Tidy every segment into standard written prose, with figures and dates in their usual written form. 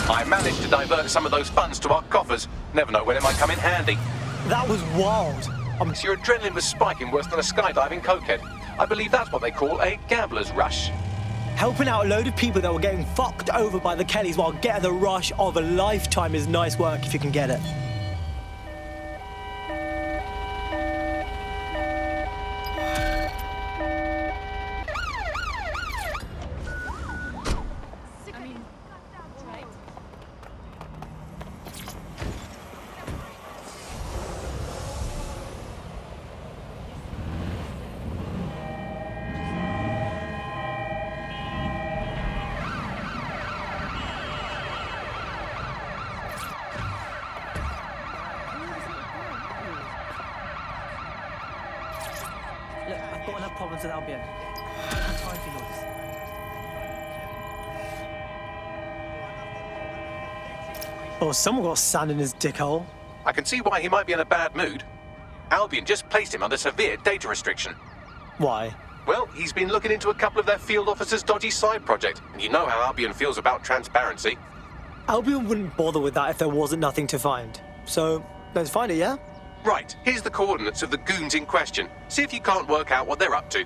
I managed to divert some of those funds to our coffers. Never know when it might come in handy. That was wild. So your adrenaline was spiking worse than a skydiving cokehead. I believe that's what they call a gambler's rush. Helping out a load of people that were getting fucked over by the Kellys while getting the rush of a lifetime is nice work if you can get it. Look, I've got enough problems with Albion. I don't have time for yours. Oh, someone got sand in his dick hole. I can see why he might be in a bad mood. Albion just placed him under severe data restriction. Why? Well, he's been looking into a couple of their field officers' dodgy side project, and you know how Albion feels about transparency. Albion wouldn't bother with that if there wasn't nothing to find. So, let's find it, yeah? Right, here's the coordinates of the goons in question. See if you can't work out what they're up to.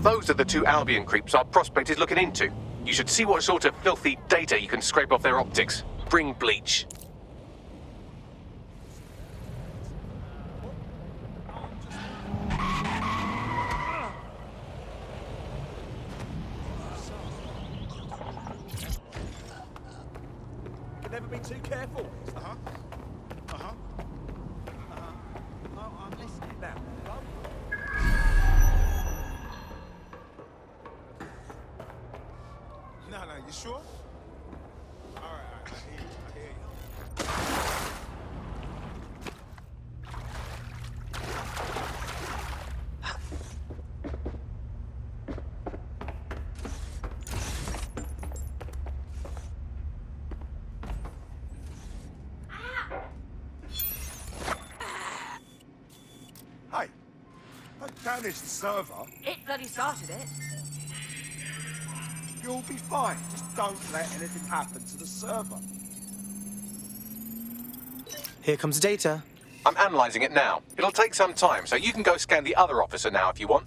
Those are the two Albion creeps our prospect is looking into. You should see what sort of filthy data you can scrape off their optics. Bring bleach. Can never be too careful. I'm listening now. No, you sure? All right, I hear you. Hey, don't damage the server. It bloody started it. You'll be fine. Just don't let anything happen to the server. Here comes the data. I'm analysing it now. It'll take some time, so you can go scan the other officer now if you want.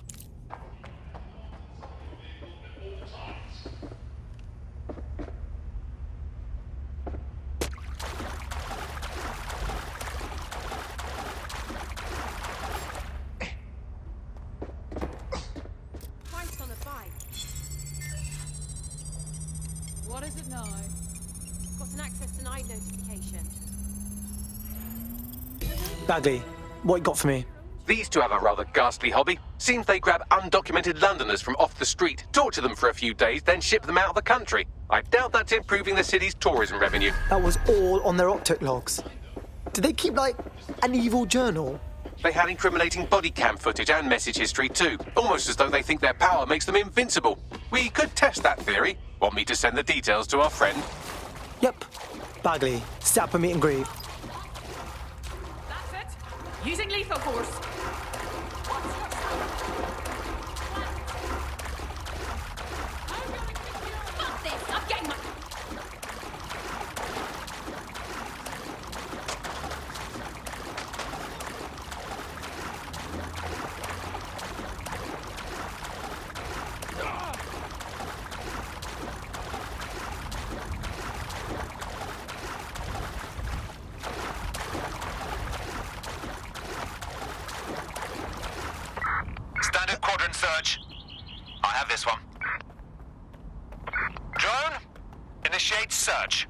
Christ on the bike. What is it now? Got an access denied notification. Bagley, what you got for me? These two have a rather ghastly hobby. Seems they grab undocumented Londoners from off the street, torture them for a few days, then ship them out of the country. I doubt that's improving the city's tourism revenue. That was all on their optic logs. Did they keep, like, an evil journal? They had incriminating body cam footage and message history too, almost as though they think their power makes them invincible. We could test that theory. Want me to send the details to our friend? Yep. Bagley, set up a meet and greet. That's it. Using lethal force. Fuck this! I'm getting my... Standard quadrant search. I have this one. Drone, initiate search.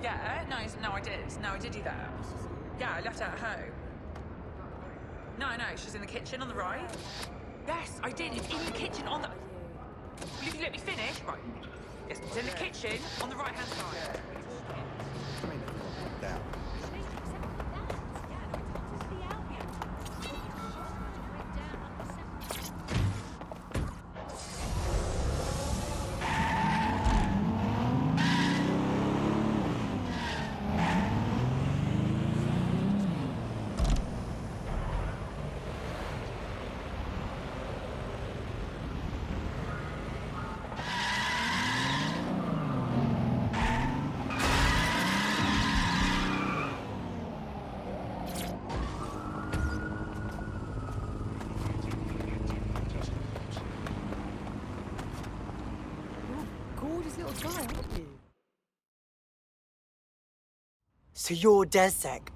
Yeah, no, I did. No, I did do that. Yeah, I left her at home. No, she's in the kitchen on the right. Yes, I did. It's in the kitchen on the... Will you let me finish? Right. Yes, it's in the kitchen on the right-hand side. guy, aren't you? So you're DedSec?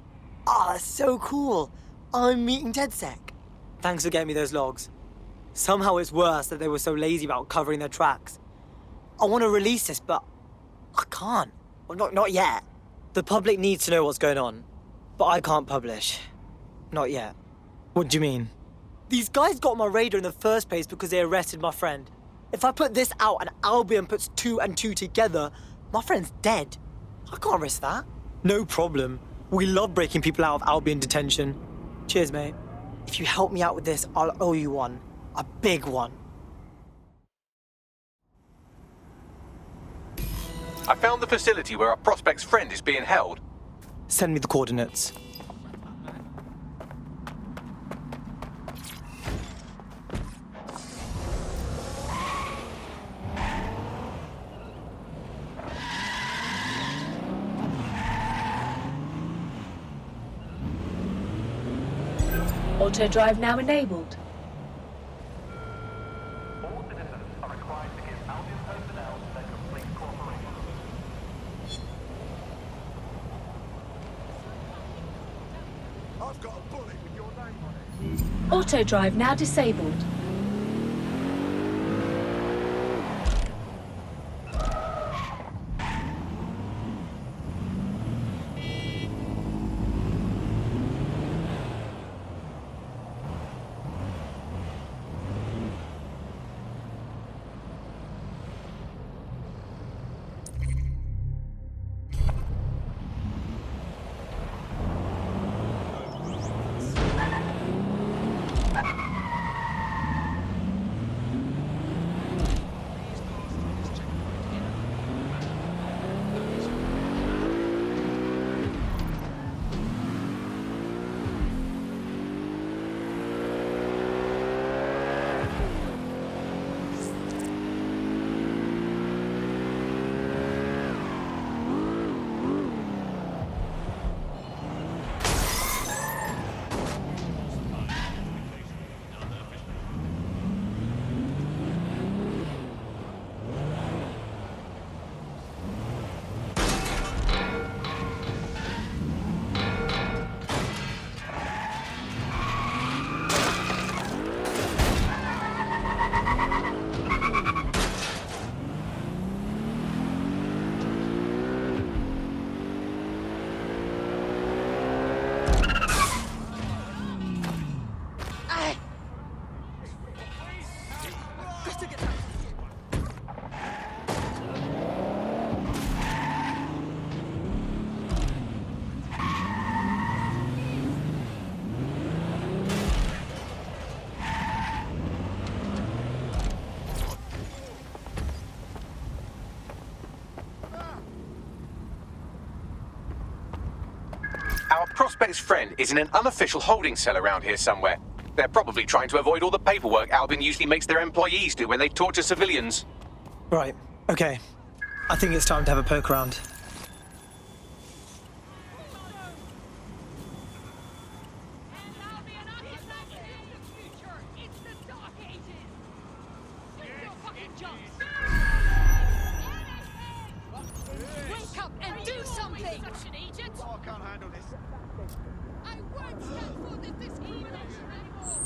Ah, that's so cool. I'm meeting DedSec. Thanks for getting me those logs. Somehow it's worse that they were so lazy about covering their tracks. I want to release this, but I can't. Well, not yet. The public needs to know what's going on, but I can't publish. Not yet. What do you mean? These guys got on my radar in the first place because they arrested my friend. If I put this out and Albion puts 2 and 2 together, my friend's dead. I can't risk that. No problem. We love breaking people out of Albion detention. Cheers, mate. If you help me out with this, I'll owe you one. A big one. I found the facility where our prospect's friend is being held. Send me the coordinates. Auto drive now enabled. All citizens are required to give Albion personnel their complete cooperation. I've got a bullet with your name on it. Auto drive now disabled. Our prospect's friend is in an unofficial holding cell around here somewhere. They're probably trying to avoid all the paperwork Albion usually makes their employees do when they torture civilians. Right, okay. I think it's time to have a poke around. Wake up and do something! Oh, I can't handle this. I won't stand for this discrimination anymore!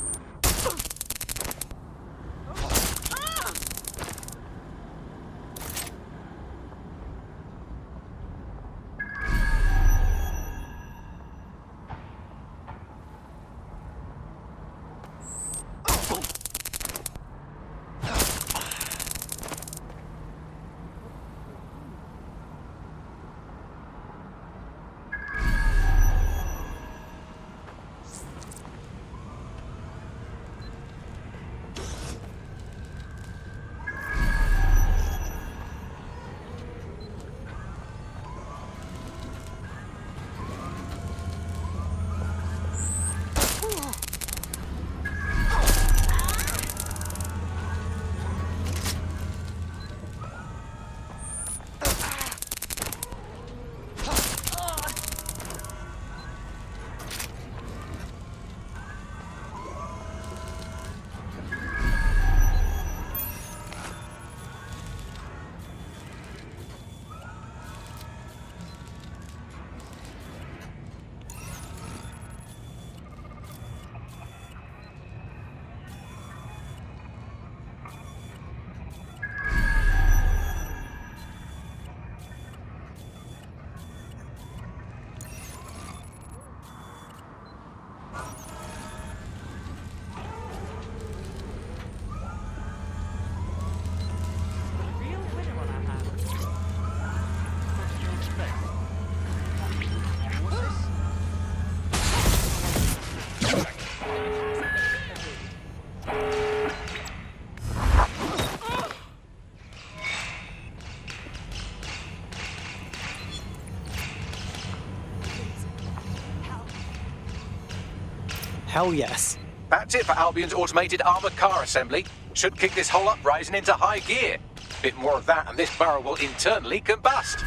Hell yes. That's it for Albion's automated armoured car assembly. Should kick this whole uprising into high gear. Bit more of that and this barrel will internally combust.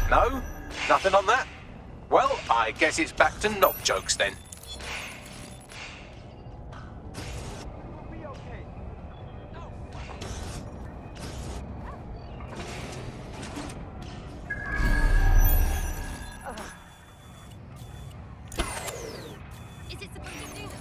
No? Nothing on that? Well, I guess it's back to knob jokes then. Is it supposed to do that?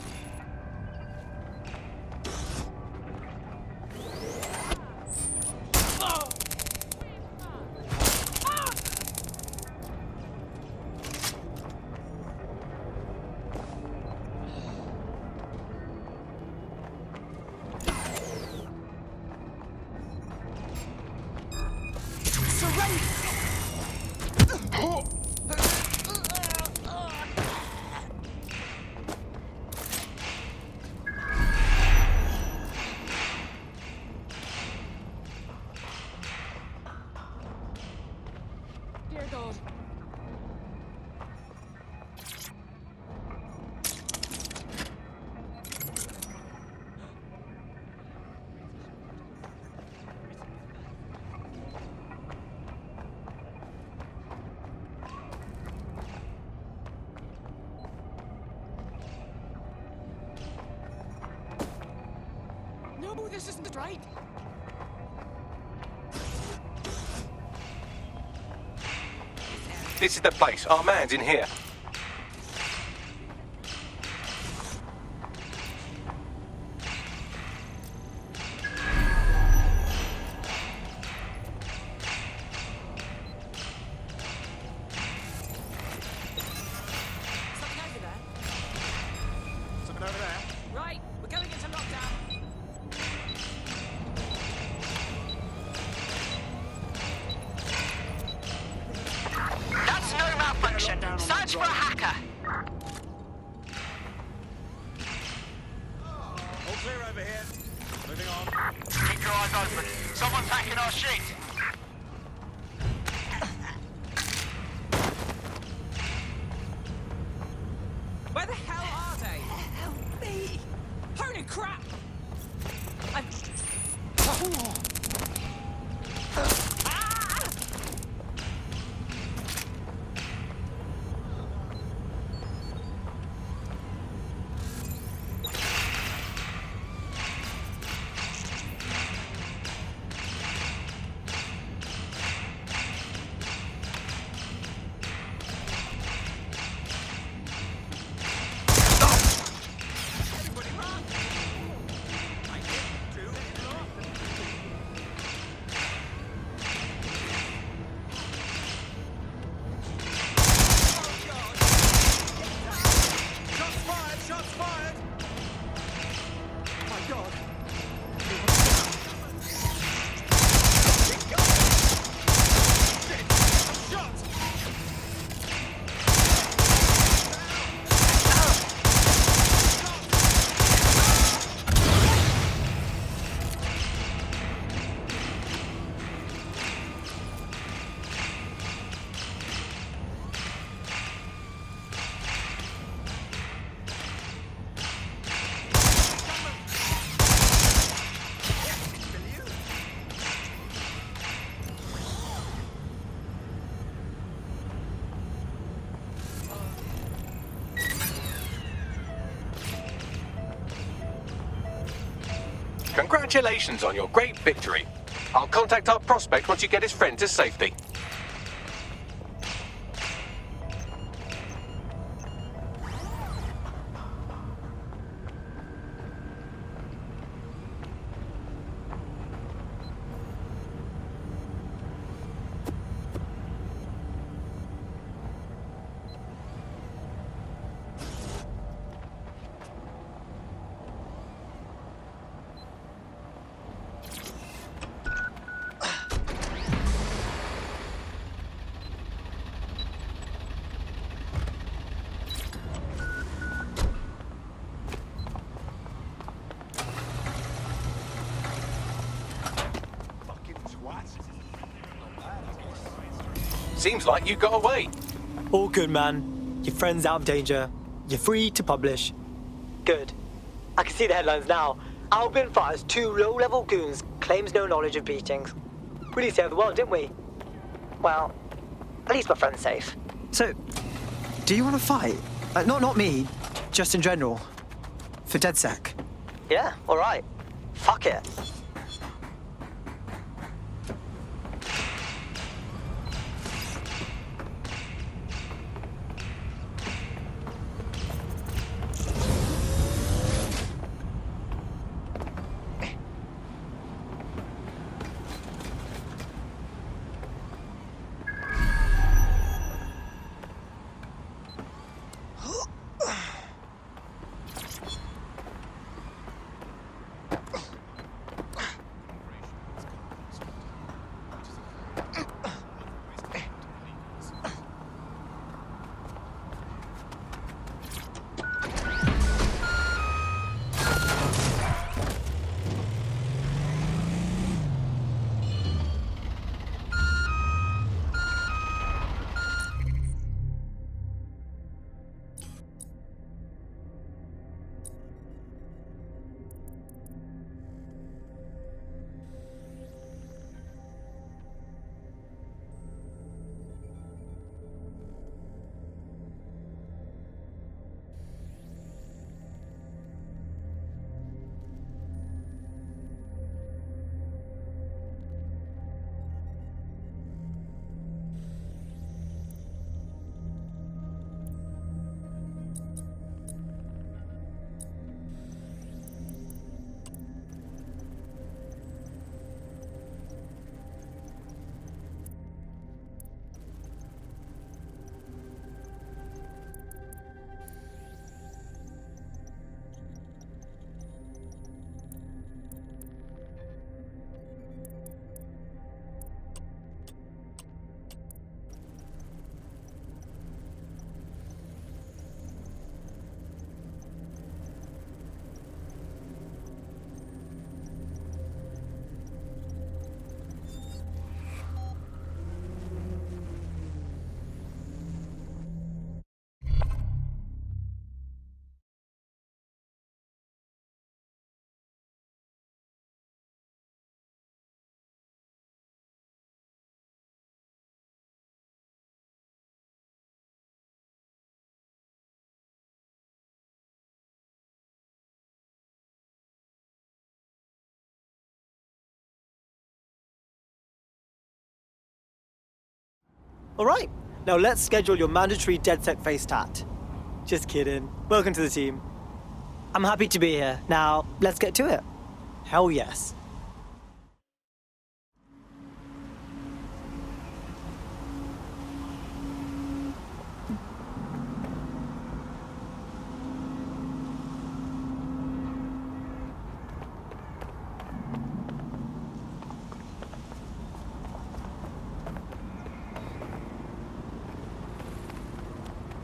Dear God. No, this isn't right. This is the place. Our man's in here. Something over there. Something over there. Right, we're going into lockdown. That's no malfunction. Search for a hacker. All clear over here. Moving on. Keep your eyes open. Someone's hacking our shit. Where the hell are they? Help me! Holy crap! I'm... Ah! Everybody run! I hit two. Shots fired! Shots fired! My God! Shit! Shot! Congratulations on your great victory. I'll contact our prospect once you get his friend to safety. Fucking twat. Seems like you got away. All good, man. Your friend's out of danger. You're free to publish. Good. I can see the headlines now. Albion fires 2 low-level goons, claims no knowledge of beatings. Really saved the world, didn't we? Well, at least my friend's safe. So, do you want to fight? Not me, just in general. For DedSec. Yeah, alright. Fuck it. Alright, now let's schedule your mandatory DedSec face tat. Just kidding. Welcome to the team. I'm happy to be here. Now, let's get to it. Hell yes.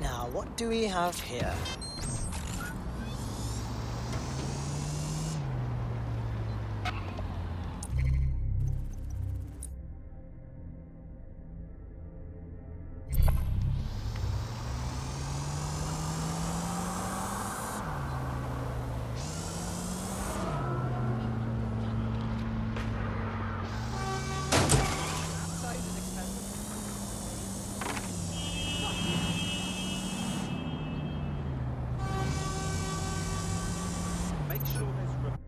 Now, what do we have here? Make sure there's room.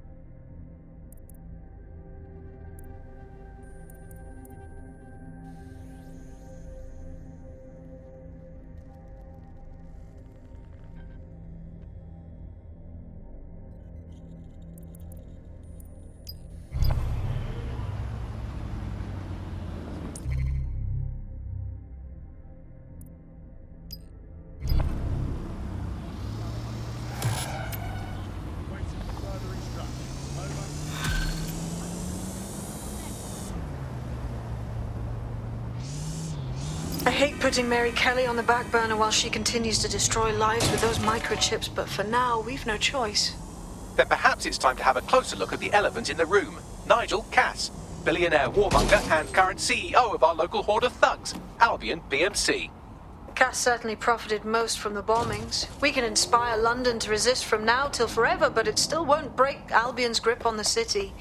Waiting for further instructions. Over. I hate putting Mary Kelly on the back burner while she continues to destroy lives with those microchips, but for now, we've no choice. Then perhaps it's time to have a closer look at the elephant in the room. Nigel Cass, billionaire warmonger and current CEO of our local horde of thugs, Albion PMC. Cass certainly profited most from the bombings. We can inspire London to resist from now till forever, but it still won't break Albion's grip on the city.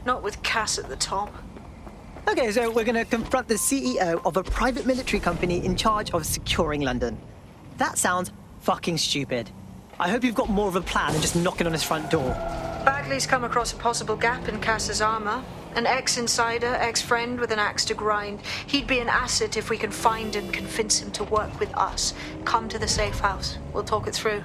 Not with Cass at the top. Okay, so we're going to confront the CEO of a private military company in charge of securing London. That sounds fucking stupid. I hope you've got more of a plan than just knocking on his front door. Bagley's come across a possible gap in Cass's armor. An ex-insider, ex-friend with an axe to grind. He'd be an asset if we can find and convince him to work with us. Come to the safe house. We'll talk it through.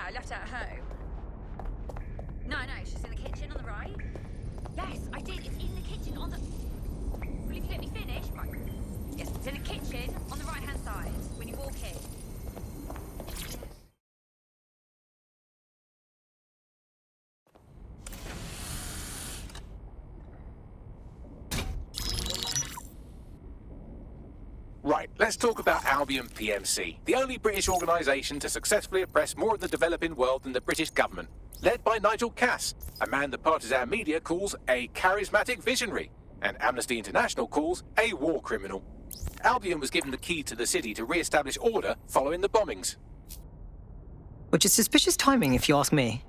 I left her at home. No, she's in the kitchen on the right. Yes, I did. It's in the kitchen on the... Will you let me finish? Right. Yes, it's in the kitchen on the right-hand side when you walk in. Right, let's talk about Albion PMC, the only British organisation to successfully oppress more of the developing world than the British government, led by Nigel Cass, a man the partisan media calls a charismatic visionary, and Amnesty International calls a war criminal. Albion was given the key to the city to re-establish order following the bombings. Which is suspicious timing, if you ask me.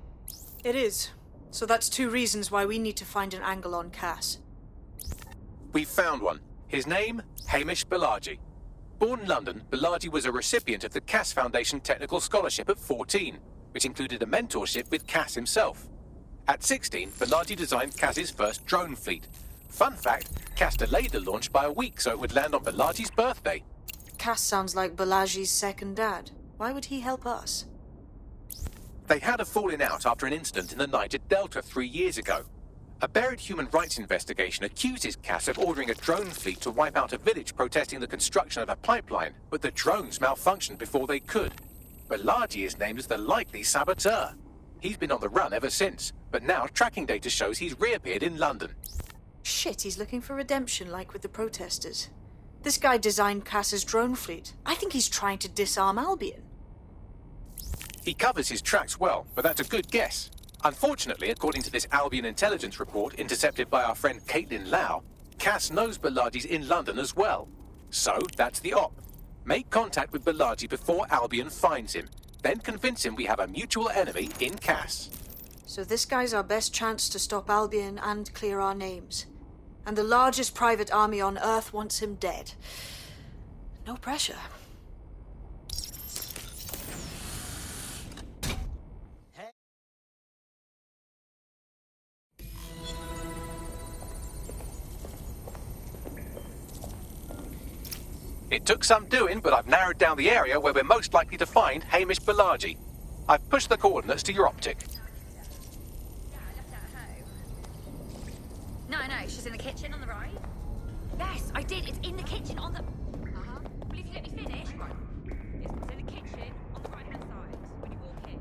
It is. So that's 2 reasons why we need to find an angle on Cass. We've found one. His name, Hamish Balaji. Born in London, Balaji was a recipient of the Cass Foundation Technical Scholarship at 14, which included a mentorship with Cass himself. At 16, Balaji designed Cass's first drone fleet. Fun fact, Cass delayed the launch by a week so it would land on Balaji's birthday. Cass sounds like Balaji's second dad. Why would he help us? They had a falling out after an incident in the Niger Delta 3 years ago. A buried human rights investigation accuses Cass of ordering a drone fleet to wipe out a village protesting the construction of a pipeline, but the drones malfunctioned before they could. Balaji is named as the likely saboteur. He's been on the run ever since, but now tracking data shows he's reappeared in London. Shit, he's looking for redemption like with the protesters. This guy designed Cass's drone fleet. I think he's trying to disarm Albion. He covers his tracks well, but that's a good guess. Unfortunately, according to this Albion intelligence report intercepted by our friend Caitlin Lau, Cass knows Balaji's in London as well. So, that's the op. Make contact with Balaji before Albion finds him. Then convince him we have a mutual enemy in Cass. So this guy's our best chance to stop Albion and clear our names. And the largest private army on Earth wants him dead. No pressure. It took some doing, but I've narrowed down the area where we're most likely to find Hamish Balaji. I've pushed the coordinates to your optic. No, she's in the kitchen on the right. Yes, I did. It's in the kitchen on the... Will you let me finish? Right. Yes, it's in the kitchen on the right-hand side when you walk in.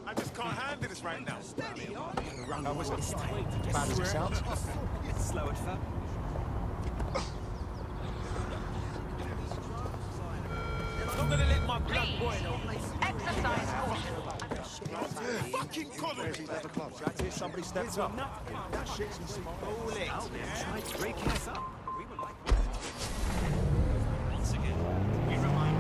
I just can't handle this right now. Steady on. Bad as it sounds. Slow at first. I'm not gonna let my blood boil. Exercise caution. Fucking college. Glad to hear somebody steps up. That shit's in small. All it. Tried to break us up. We were like... Once again, we remind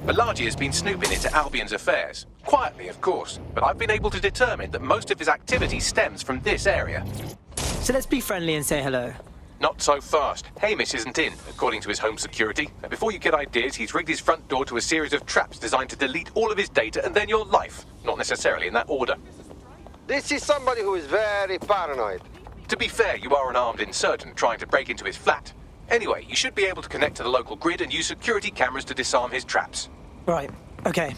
Balaji has been snooping into Albion's affairs. Quietly, of course, but I've been able to determine that most of his activity stems from this area. So let's be friendly and say hello. Not so fast. Hamish isn't in, according to his home security. And before you get ideas, he's rigged his front door to a series of traps designed to delete all of his data and then your life. Not necessarily in that order. This is somebody who is very paranoid. To be fair, you are an armed insurgent trying to break into his flat. Anyway, you should be able to connect to the local grid and use security cameras to disarm his traps. Right, okay.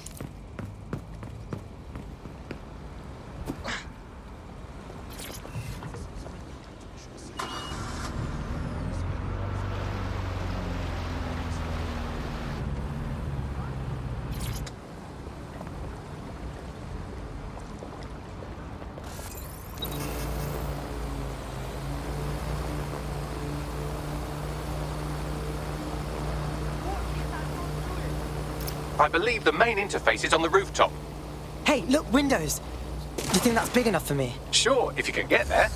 I believe the main interface is on the rooftop. Hey, look, windows. Do you think that's big enough for me? Sure, if you can get there.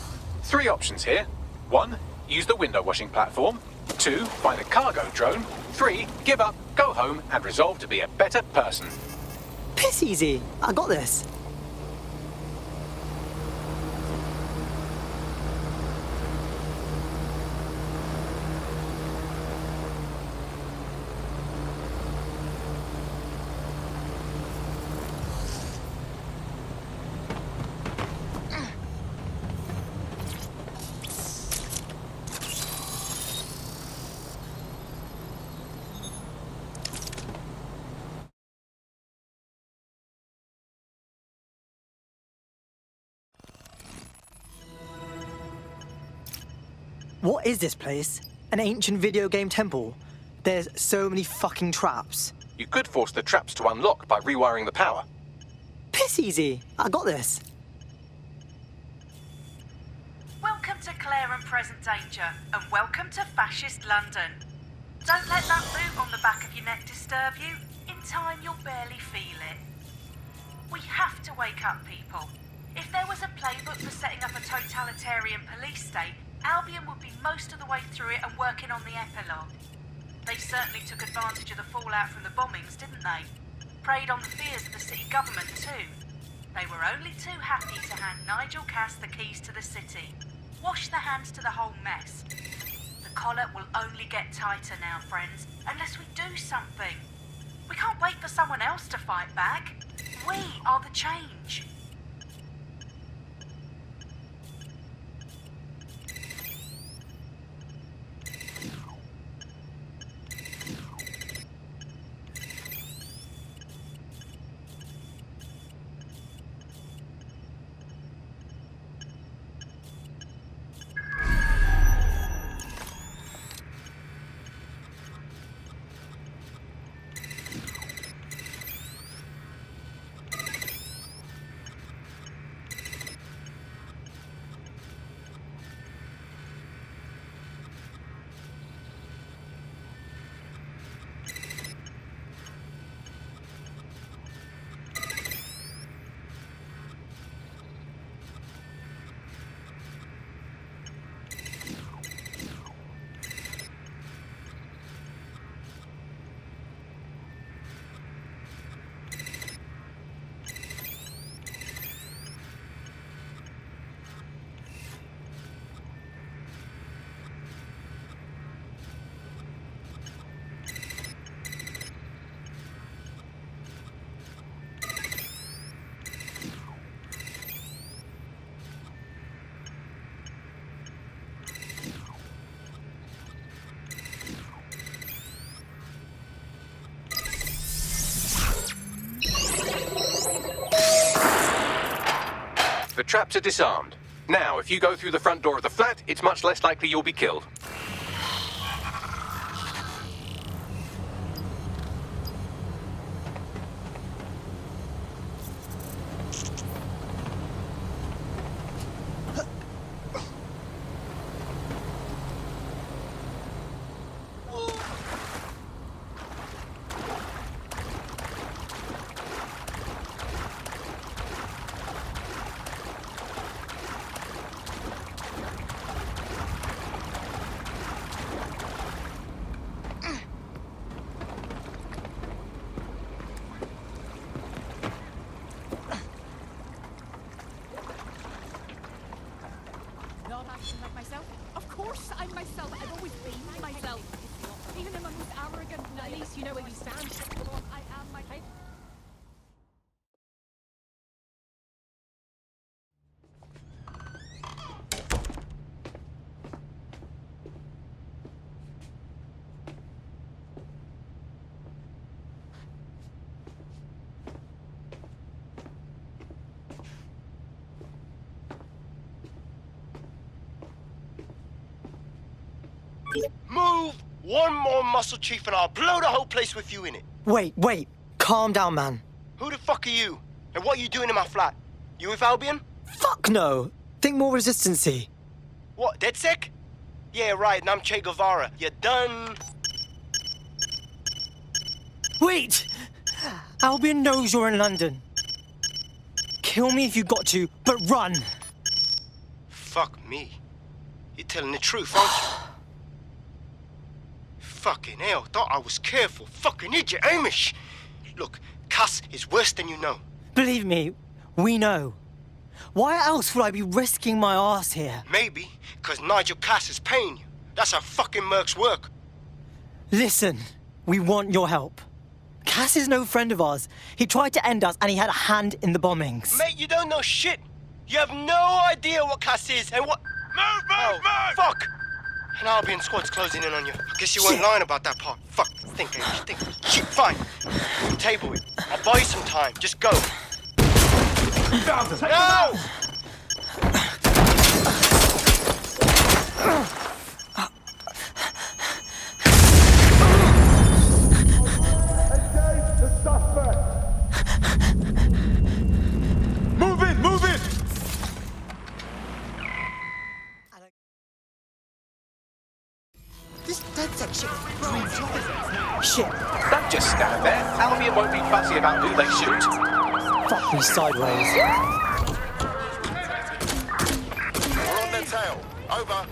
3 options here. 1, use the window washing platform. 2, find a cargo drone. 3, give up, go home, and resolve to be a better person. Piss easy. I got this. What is this place? An ancient video game temple? There's so many fucking traps. You could force the traps to unlock by rewiring the power. Piss easy. I got this. Welcome to Clear and Present Danger, and welcome to Fascist London. Don't let that boot on the back of your neck disturb you. In time, you'll barely feel it. We have to wake up, people. If there was a playbook for setting up a totalitarian police state, Albion would be most of the way through it and working on the epilogue. They certainly took advantage of the fallout from the bombings, didn't they? Preyed on the fears of the city government too. They were only too happy to hand Nigel Cass the keys to the city. Wash their hands to the whole mess. The collar will only get tighter now, friends, unless we do something. We can't wait for someone else to fight back. We are the change. The traps are disarmed. Now, if you go through the front door of the flat, it's much less likely you'll be killed. Move one more muscle, Chief, and I'll blow the whole place with you in it. Wait. Calm down, man. Who the fuck are you? And what are you doing in my flat? You with Albion? Fuck no. Think more resistancy. What, DedSec? Yeah, right, and I'm Che Guevara. You done? Wait! Albion knows you're in London. Kill me if you got to, but run! Fuck me. You're telling the truth, aren't you? Fucking hell, thought I was careful. Fucking idiot, Amish! Look, Cass is worse than you know. Believe me, we know. Why else would I be risking my ass here? Maybe, because Nigel Cass is paying you. That's how fucking mercs work. Listen, we want your help. Cass is no friend of ours. He tried to end us and he had a hand in the bombings. Mate, you don't know shit. You have no idea what Cass is and what... Move! Fuck! An Albion squad's closing in on you. I guess you weren't lying about that part. Fuck. Think, Amish, think. Shit, fine. Table it. I'll buy you some time. Just go. No! Move in! This DedSec shit. Shit. Don't just stand there. Albion won't be fussy about who they shoot. Fuck me sideways. We're on their tail. Over.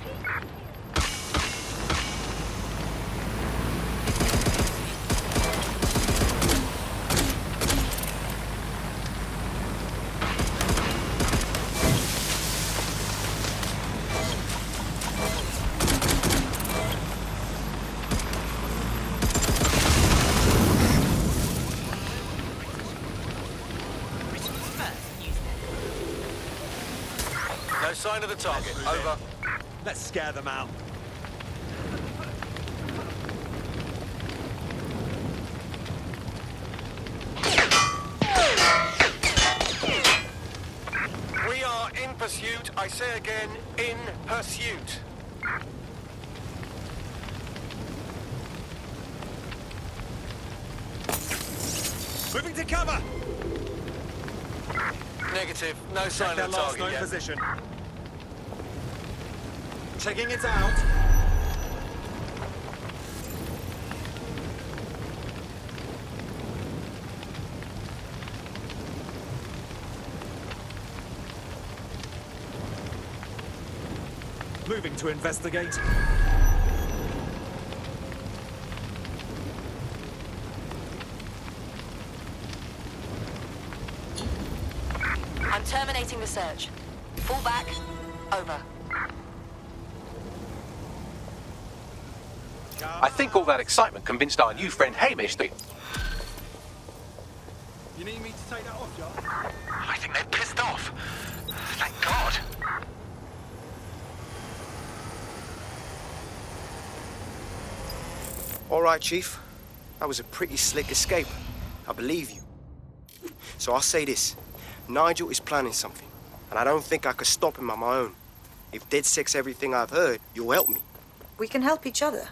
No sign of the target. Over. Let's scare them out. We are in pursuit. I say again, in pursuit. Moving to cover. Negative. No sign Their of the last target known yet. position. Checking it out. Moving to investigate. I'm terminating the search. Fall back. Over. I think all that excitement convinced our new friend Hamish that... You need me to take that off, John? I think they're pissed off. Thank God. All right, Chief. That was a pretty slick escape. I believe you. So I'll say this. Nigel is planning something, and I don't think I could stop him on my own. If DedSec's everything I've heard, you'll help me. We can help each other.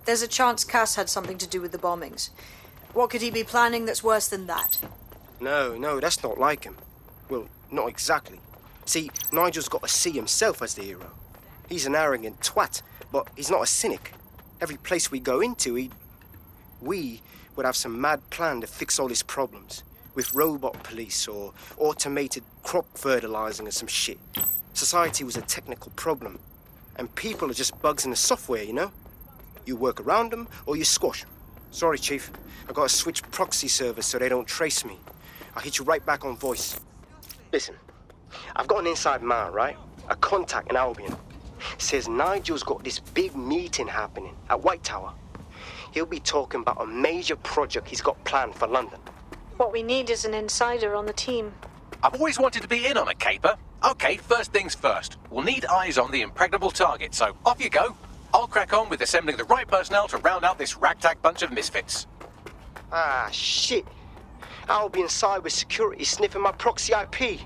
There's a chance Cass had something to do with the bombings. What could he be planning that's worse than that? No, that's not like him. Well, not exactly. See, Nigel's got to see himself as the hero. He's an arrogant twat, but he's not a cynic. Every place we go into, we would have some mad plan to fix all his problems. With robot police or automated crop fertilizing or some shit. Society was a technical problem. And people are just bugs in the software, you know? You work around them or you squash them. Sorry, Chief. I gotta switch proxy servers so they don't trace me. I'll hit you right back on voice. Listen, I've got an inside man, right? A contact in Albion. Says Nigel's got this big meeting happening at White Tower. He'll be talking about a major project he's got planned for London. What we need is an insider on the team. I've always wanted to be in on a caper. Okay, first things first. We'll need eyes on the impregnable target, so off you go. I'll crack on with assembling the right personnel to round out this ragtag bunch of misfits. Ah, shit. Albion cybersecurity sniffing my proxy IP.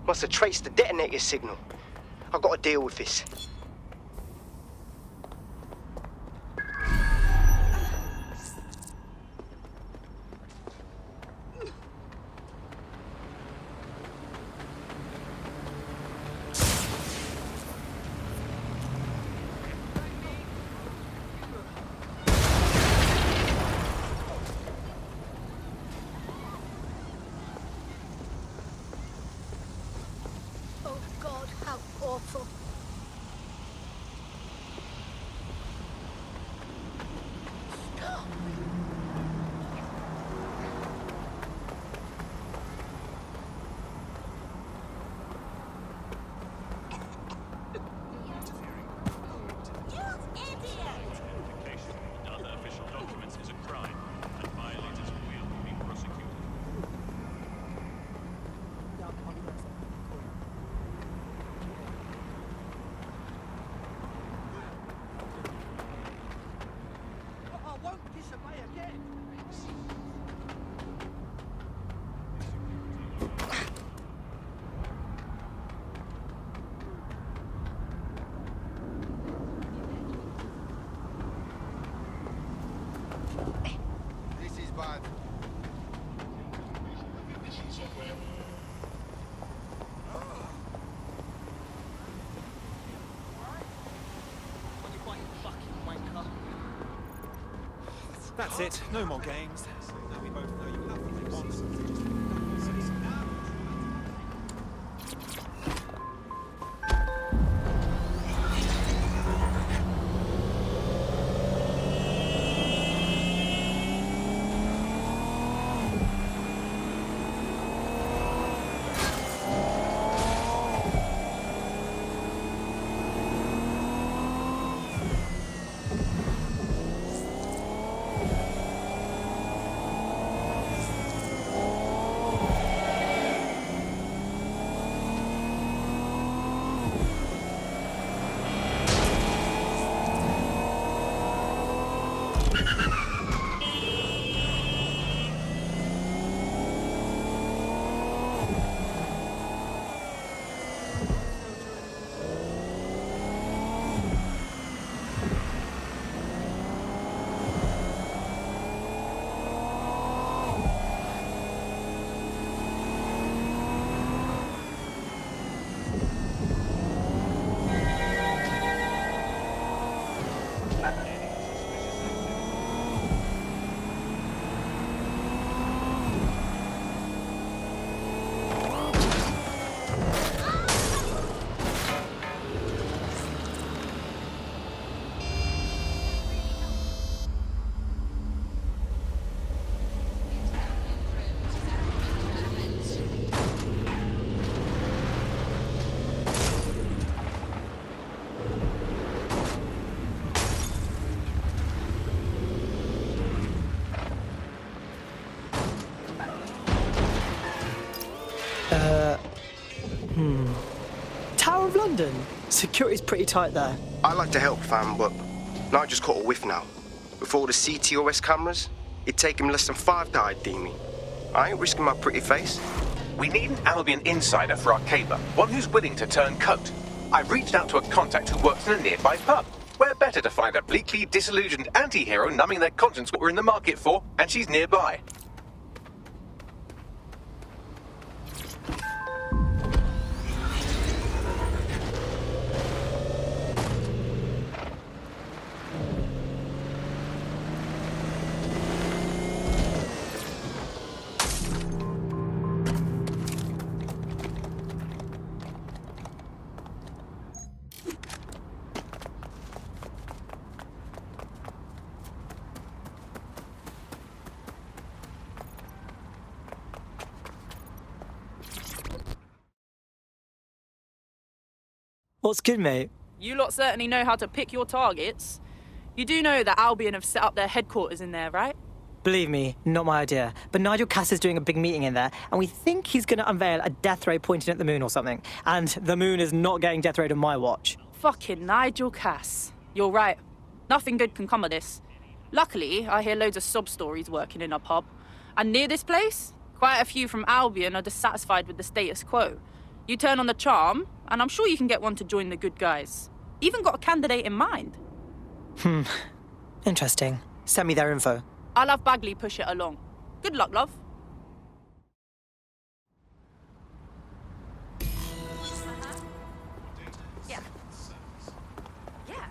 Must have traced the detonator signal. I've got to deal with this. bottle. Other official documents is a crime, and violators will be prosecuted. I won't disobey again. This is bad. That's it. No more games. Now we both know you have what they want. Tower of London. Security's pretty tight there. I like to help, fam, but Nigel's caught a whiff now. With all the CTOS cameras, it'd take him less than 5 to ID me. I ain't risking my pretty face. We need an Albion insider for our caper, one who's willing to turn coat. I've reached out to a contact who works in a nearby pub. Where better to find a bleakly disillusioned anti-hero numbing their conscience what we're in the market for, and she's nearby. What's good, mate? You lot certainly know how to pick your targets. You do know that Albion have set up their headquarters in there, right? Believe me, not my idea. But Nigel Cass is doing a big meeting in there, and we think he's going to unveil a death ray pointing at the moon or something. And the moon is not getting death rayed on my watch. Fucking Nigel Cass. You're right. Nothing good can come of this. Luckily, I hear loads of sob stories working in a pub. And near this place, quite a few from Albion are dissatisfied with the status quo. You turn on the charm, and I'm sure you can get one to join the good guys. Even got a candidate in mind. Interesting. Send me their info. I'll have Bagley push it along. Good luck, love. Yeah. Yeah.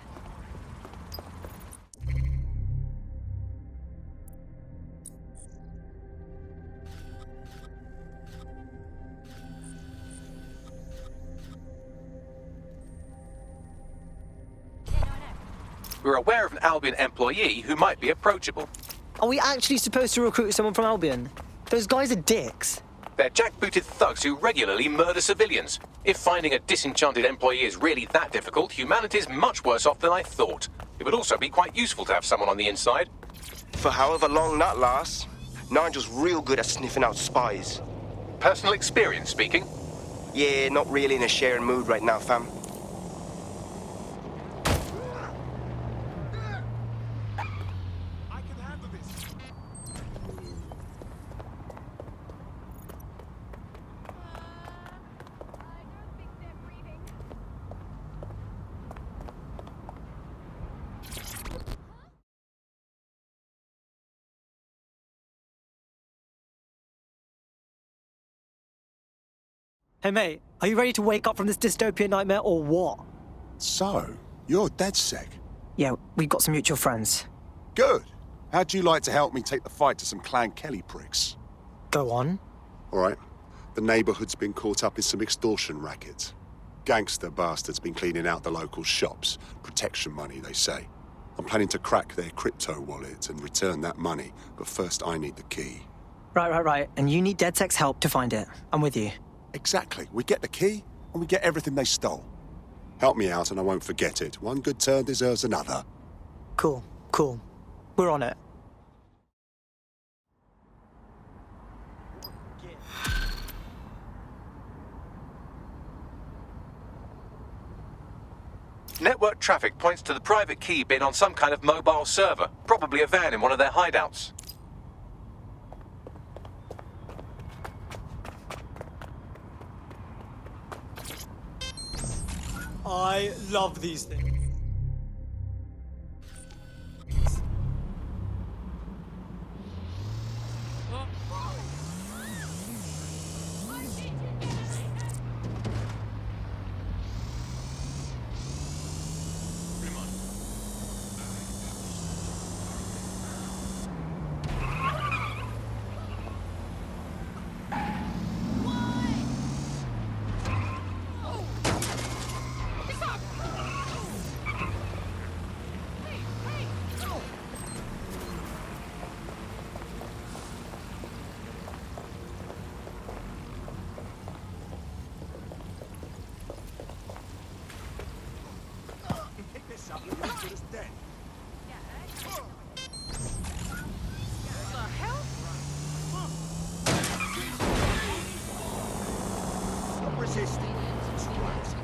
We're aware of an Albion employee who might be approachable. Are we actually supposed to recruit someone from Albion? Those guys are dicks. They're jackbooted thugs who regularly murder civilians. If finding a disenchanted employee is really that difficult, humanity's much worse off than I thought. It would also be quite useful to have someone on the inside. For however long that lasts, Nigel's real good at sniffing out spies. Personal experience speaking? Yeah, not really in a sharing mood right now, fam. I can handle this. Hey mate, are you ready to wake up from this dystopian nightmare or what? So, you're DedSec. Yeah, we've got some mutual friends. Good. How'd you like to help me take the fight to some Clan Kelly pricks? Go on. All right. The neighborhood's been caught up in some extortion rackets. Gangster bastards been cleaning out the local shops. Protection money, they say. I'm planning to crack their crypto wallet and return that money, but first I need the key. Right. And you need DedSec's help to find it. I'm with you. Exactly. We get the key, and we get everything they stole. Help me out and I won't forget it. One good turn deserves another. Cool. We're on it. Network traffic points to the private key bin on some kind of mobile server, probably a van in one of their hideouts. I love these things. Pick this up, you're as good as dead. Stop resisting. Twat.